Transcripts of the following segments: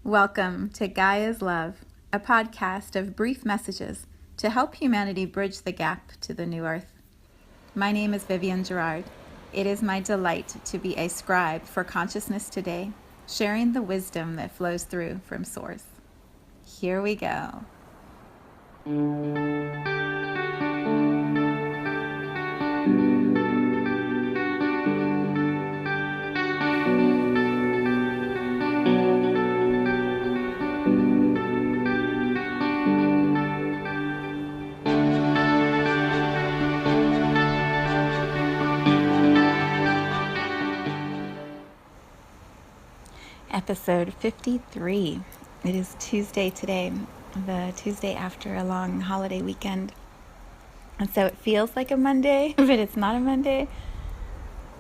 Welcome to Gaia's Love, a podcast of brief messages to help humanity bridge the gap to the new earth. My name is Vivienne Gerard. It is my delight to be a scribe for consciousness today, sharing the wisdom that flows through from Source. Here we go. Episode 53. It is Tuesday today, the Tuesday after a long holiday weekend. And so it feels like a Monday, but it's not a Monday.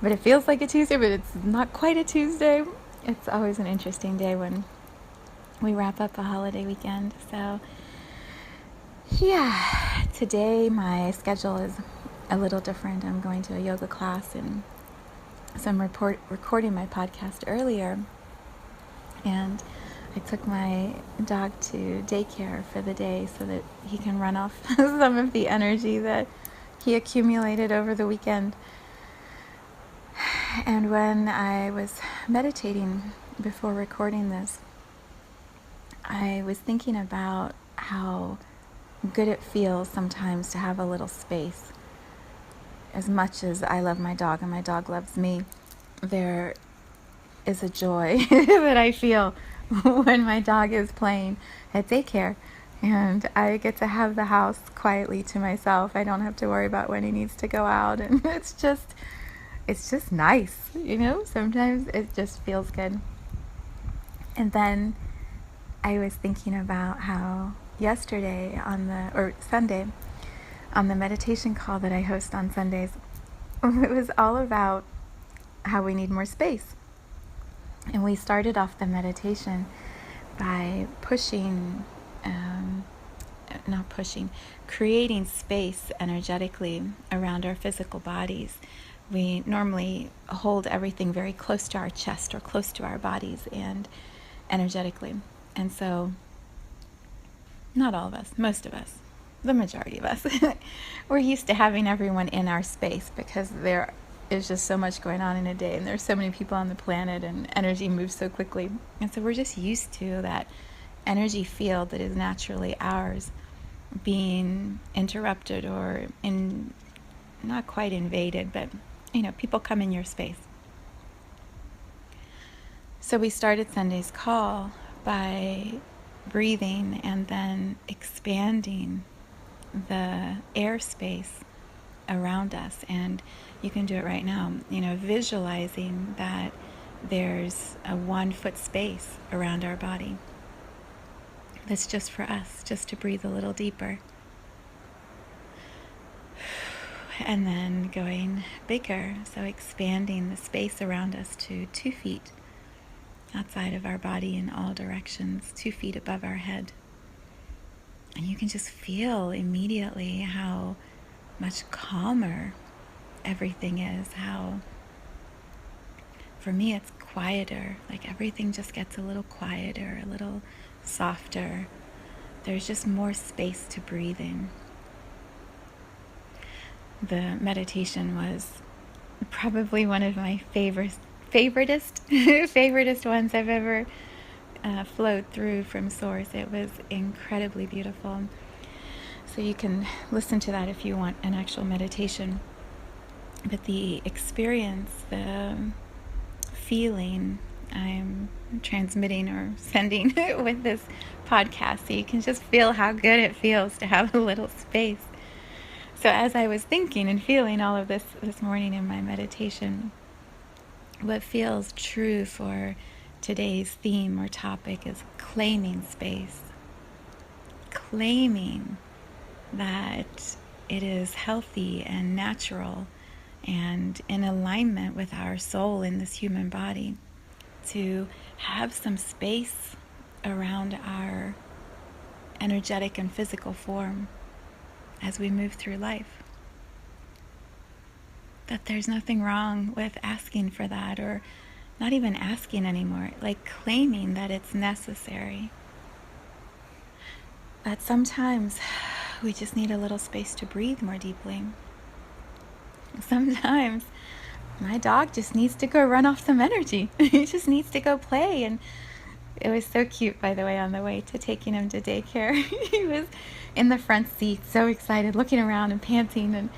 But it feels like a Tuesday, but it's not quite a Tuesday. It's always an interesting day when we wrap up a holiday weekend. So, yeah, today my schedule is a little different. I'm going to a yoga class, and so I'm recording my podcast earlier. And I took my dog to daycare for the day so that he can run off some of the energy that he accumulated over the weekend. And when I was meditating before recording this, I was thinking about how good it feels sometimes to have a little space. As much as I love my dog and my dog loves me, there is a joy that I feel when my dog is playing at daycare and I get to have the house quietly to myself. I don't have to worry about when he needs to go out, and it's just nice, sometimes it just feels good. And then I was thinking about how Sunday on the meditation call that I host on Sundays, it was all about how we need more space. And we started off the meditation by creating space energetically around our physical bodies. We normally hold everything very close to our chest or close to our bodies and energetically. And so, not all of us, most of us, the majority of us, we're used to having everyone in our space because there is just so much going on in a day, and there's so many people on the planet, and energy moves so quickly. And so we're just used to that energy field that is naturally ours being interrupted or not quite invaded, but people come in your space. So we started Sunday's call by breathing and then expanding the airspace around us. And you can do it right now, visualizing that there's a 1 foot space around our body that's just for us, just to breathe a little deeper. And then going bigger, so expanding the space around us to 2 feet outside of our body in all directions, 2 feet above our head. And you can just feel immediately how much calmer everything is, how for me it's quieter, like everything just gets a little quieter, a little softer. There's just more space to breathe in. The meditation was probably one of my favoritist ones I've ever flowed through from Source. It was incredibly beautiful. So you can listen to that if you want an actual meditation. But the experience, the feeling I'm transmitting or sending with this podcast, so you can just feel how good it feels to have a little space. So as I was thinking and feeling all of this morning in my meditation, what feels true for today's theme or topic is claiming space. Claiming that it is healthy and natural and in alignment with our soul in this human body to have some space around our energetic and physical form as we move through life. That there's nothing wrong with asking for that, or not even asking anymore, like claiming that it's necessary. But sometimes we just need a little space to breathe more deeply. Sometimes my dog just needs to go run off some energy. He just needs to go play. And it was so cute, by the way, on the way to taking him to daycare. He was in the front seat, so excited, looking around and panting. And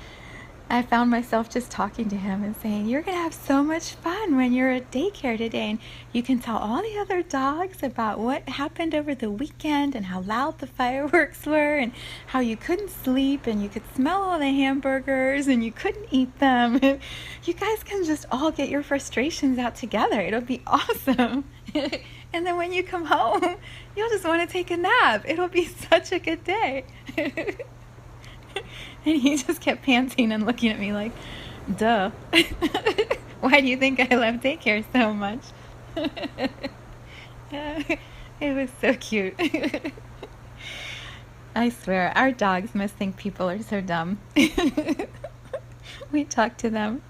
I found myself just talking to him and saying, you're going to have so much fun when you're at daycare today. And you can tell all the other dogs about what happened over the weekend and how loud the fireworks were and how you couldn't sleep and you could smell all the hamburgers and you couldn't eat them. You guys can just all get your frustrations out together. It'll be awesome. And then when you come home, you'll just want to take a nap. It'll be such a good day. And he just kept panting and looking at me like, duh. Why do you think I love daycare so much? It was so cute. I swear, our dogs must think people are so dumb. We talk to them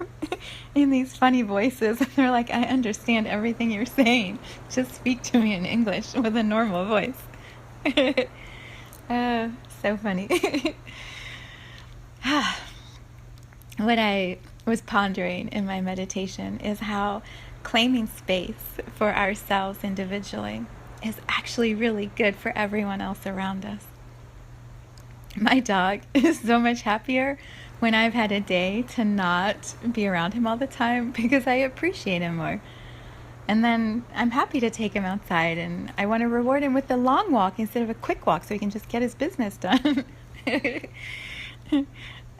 in these funny voices. They're like, I understand everything you're saying. Just speak to me in English with a normal voice. So funny. What I was pondering in my meditation is how claiming space for ourselves individually is actually really good for everyone else around us. My dog is so much happier when I've had a day to not be around him all the time because I appreciate him more. And then I'm happy to take him outside, and I want to reward him with a long walk instead of a quick walk so he can just get his business done.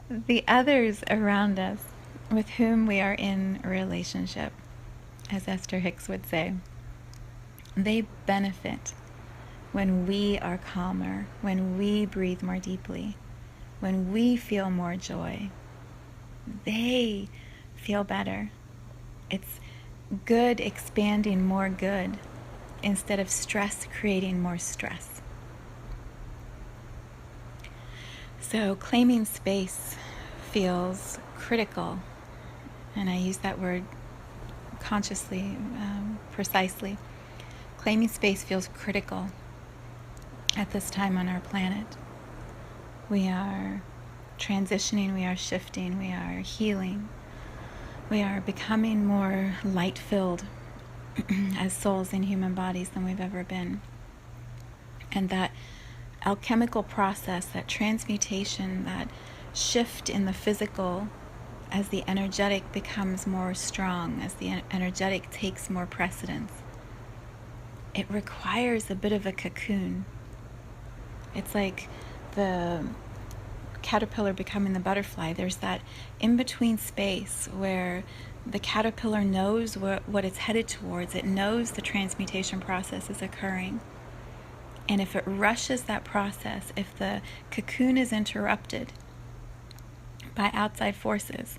The others around us with whom we are in relationship, as Esther Hicks would say, they benefit when we are calmer, when we breathe more deeply, when we feel more joy. They feel better. It's good expanding more good instead of stress creating more stress. So claiming space feels critical, and I use that word consciously, precisely. Claiming space feels critical at this time on our planet. We are transitioning, we are shifting, we are healing, we are becoming more light-filled as souls in human bodies than we've ever been. And that alchemical process, that transmutation, that shift in the physical as the energetic becomes more strong, as the energetic takes more precedence, it requires a bit of a cocoon. It's like the caterpillar becoming the butterfly. There's that in-between space where the caterpillar knows what it's headed towards. It knows the transmutation process is occurring. And if it rushes that process, if the cocoon is interrupted by outside forces,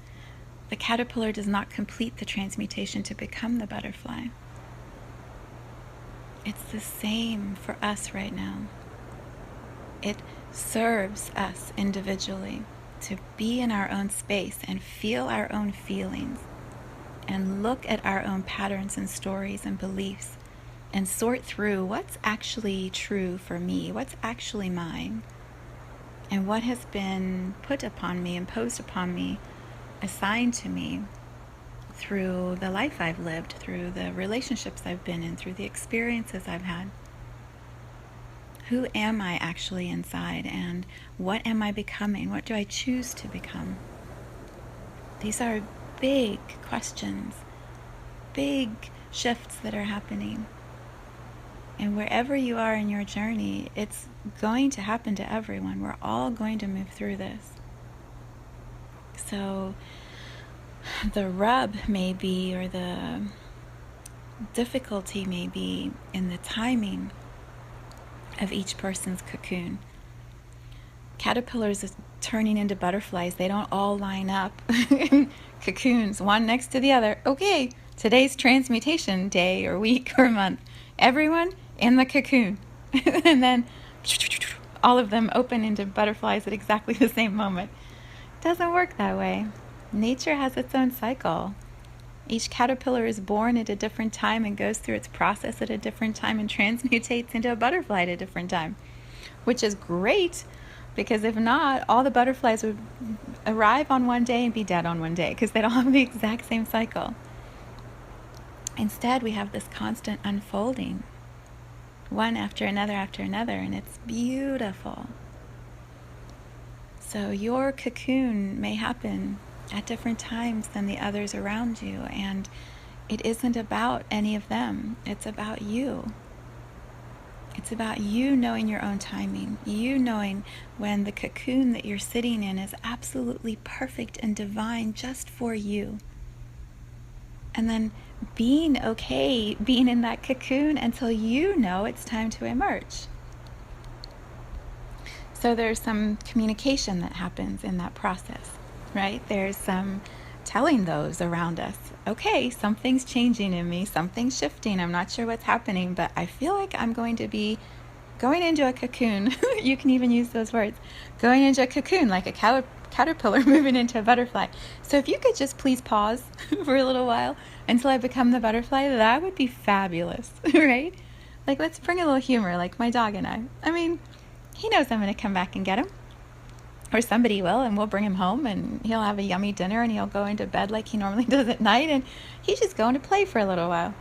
the caterpillar does not complete the transmutation to become the butterfly. It's the same for us right now. It serves us individually to be in our own space and feel our own feelings and look at our own patterns and stories and beliefs and sort through what's actually true for me, what's actually mine, and what has been put upon me, imposed upon me, assigned to me through the life I've lived, through the relationships I've been in, through the experiences I've had. Who am I actually inside, and what am I becoming? What do I choose to become? These are big questions, big shifts that are happening. And wherever you are in your journey, it's going to happen to everyone. We're all going to move through this. So the rub may be, or the difficulty may be in the timing of each person's cocoon. Caterpillars are turning into butterflies. They don't all line up in cocoons, one next to the other. Okay, today's transmutation day or week or month. Everyone in the cocoon. And then all of them open into butterflies at exactly the same moment. It doesn't work that way. Nature has its own cycle. Each caterpillar is born at a different time and goes through its process at a different time and transmutates into a butterfly at a different time, which is great, because if not, all the butterflies would arrive on one day and be dead on one day because they'd all have the exact same cycle. Instead, we have this constant unfolding, one after another, and it's beautiful. So your cocoon may happen at different times than the others around you, and it isn't about any of them. It's about you. It's about you knowing your own timing, you knowing when the cocoon that you're sitting in is absolutely perfect and divine just for you. And then being okay being in that cocoon until you know it's time to emerge. So there's some communication that happens in that process, right? There's some telling those around us, okay, something's changing in me, something's shifting, I'm not sure what's happening, but I feel like I'm going to be going into a cocoon. You can even use those words, going into a cocoon, like a caterpillar moving into a butterfly. So if you could just please pause for a little while until I become the butterfly, that would be fabulous, right? Like, let's bring a little humor, like my dog and I. I mean, he knows I'm going to come back and get him. Or somebody will, and we'll bring him home, and he'll have a yummy dinner, and he'll go into bed like he normally does at night, and he's just going to play for a little while.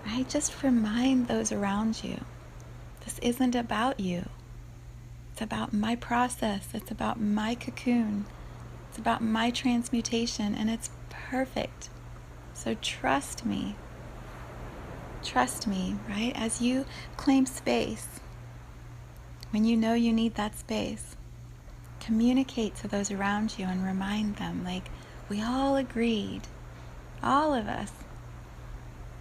I just remind those around you, this isn't about you. It's about my process. It's about my cocoon. It's about my transmutation, and it's perfect. So trust me. Trust me, right? As you claim space, when you know you need that space, communicate to those around you and remind them, like, we all agreed, all of us,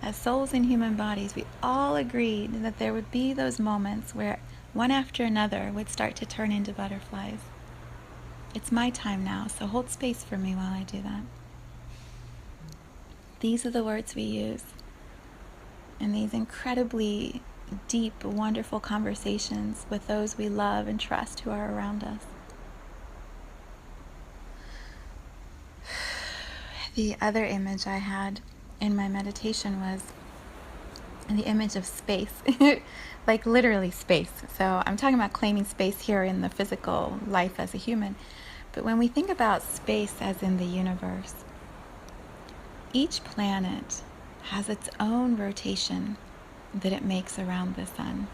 as souls in human bodies, we all agreed that there would be those moments where one after another would start to turn into butterflies. It's my time now, so hold space for me while I do that. These are the words we use in these incredibly deep, wonderful conversations with those we love and trust who are around us. The other image I had in my meditation was the image of space, like literally space. So I'm talking about claiming space here in the physical life as a human. But when we think about space as in the universe, each planet has its own rotation that it makes around the sun.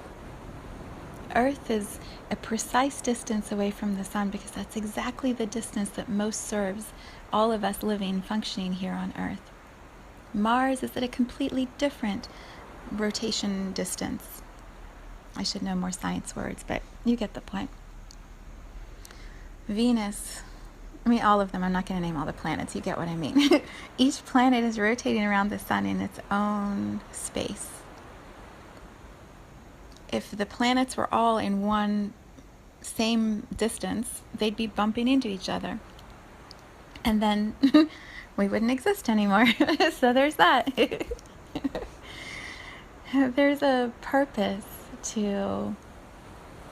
Earth is a precise distance away from the sun because that's exactly the distance that most serves all of us living, functioning here on Earth. Mars is at a completely different rotation distance. I should know more science words, but you get the point. Venus, I mean all of them, I'm not going to name all the planets, you get what I mean. Each planet is rotating around the sun in its own space. If the planets were all in one same distance, they'd be bumping into each other. And then we wouldn't exist anymore. So there's that. There's a purpose to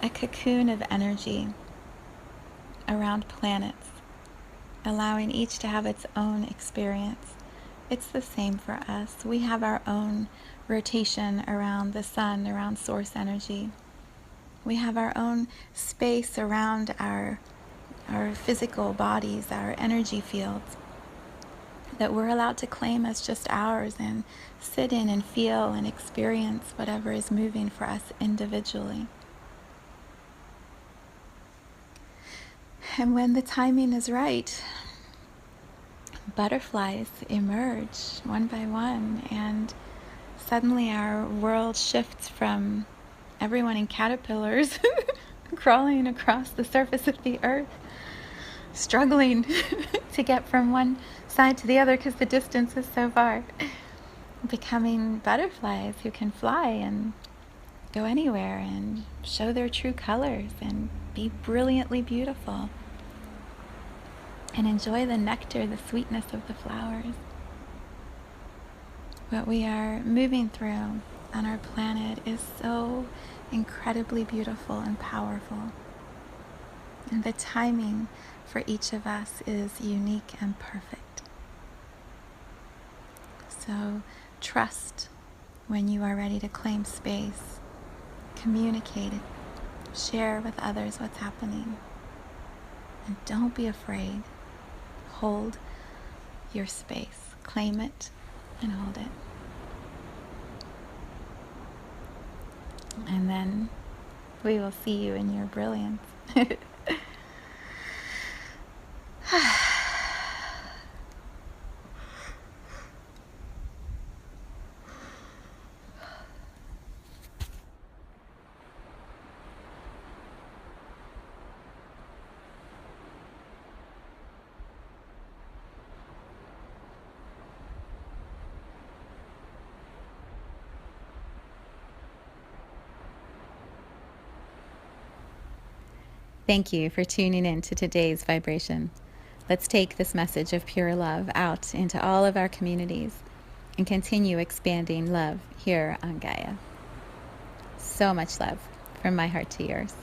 a cocoon of energy around planets, allowing each to have its own experience. It's the same for us. We have our own rotation around the sun, around source energy. We have our own space around our physical bodies, our energy fields, that we're allowed to claim as just ours and sit in and feel and experience whatever is moving for us individually. And when the timing is right, butterflies emerge one by one, and suddenly our world shifts from everyone in caterpillars crawling across the surface of the earth, struggling to get from one side to the other because the distance is so far, becoming butterflies who can fly and go anywhere and show their true colors and be brilliantly beautiful and enjoy the nectar, the sweetness of the flowers. What we are moving through on our planet is so incredibly beautiful and powerful. And the timing for each of us is unique and perfect. So trust when you are ready to claim space. Communicate it. Share with others what's happening. And don't be afraid. Hold your space. Claim it and hold it. And then we will see you in your brilliance. Thank you for tuning in to today's vibration. Let's take this message of pure love out into all of our communities and continue expanding love here on Gaia. So much love from my heart to yours.